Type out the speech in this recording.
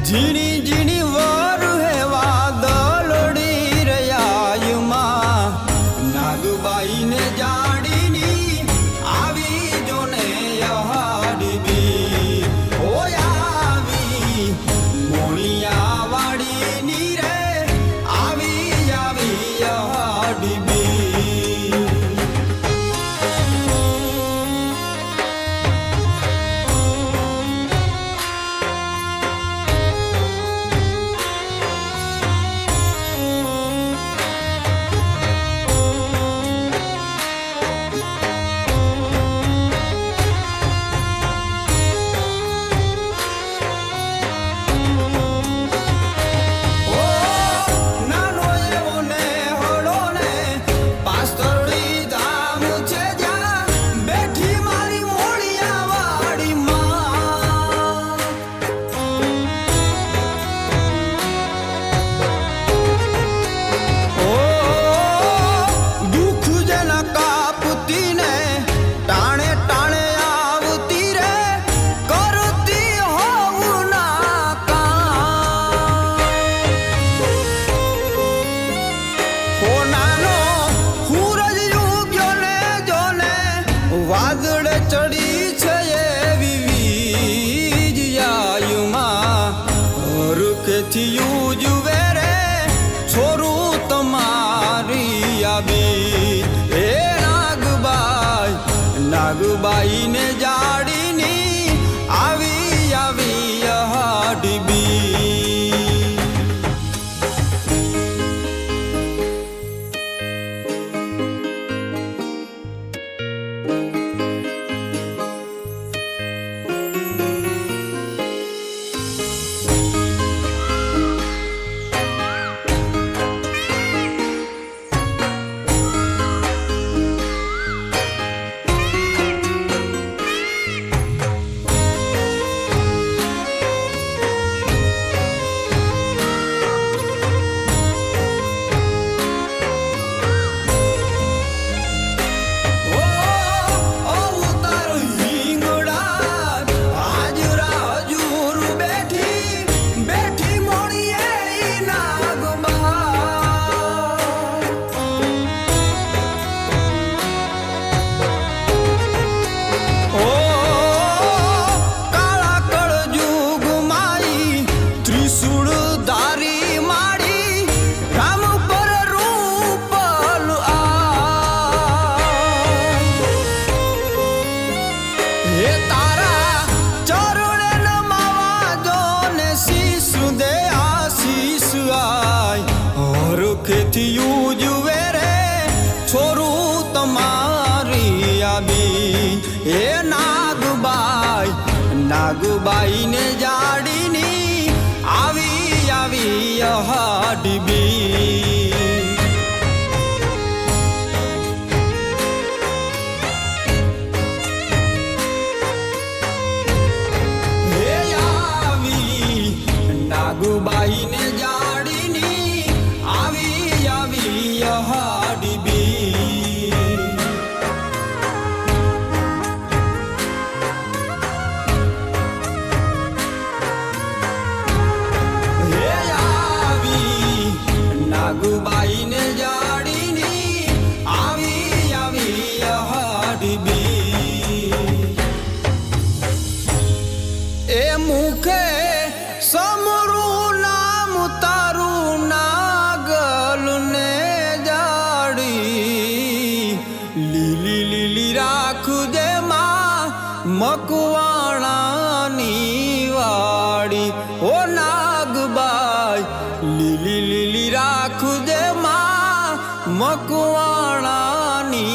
ઝીણી ઝીણી વર હેવા દલડી રયાયુમાં નાગબાઈને જાડીની આવી જોને યહાડબી ઓય આવી મોણિયા વાડીની રે આવી યહાડબી વાદળ ચડી છે એવી વીજયાયુમાં હરખેથી ઉજવે રે છોરું તમારી આવી હે નાગબાઈને જાડીની આવી યહાડબી હરખેથી ઉજવે રે છોરું તમારી આવી હે નાગબાઈને જાડીની આવી યહાડબી હે આવી નાગબાઈને જાડીની આવી યહાડબી નાગબાઈને જાડીની આવી યહાડબી એ મુખે સમરું નામ તારું નાગલને જાડી લીલી લીલી રાખજે માં મકવાણાની વાડી ઓ નાગબાઈ લીલી લીલી રાખજે માં મકવાણાની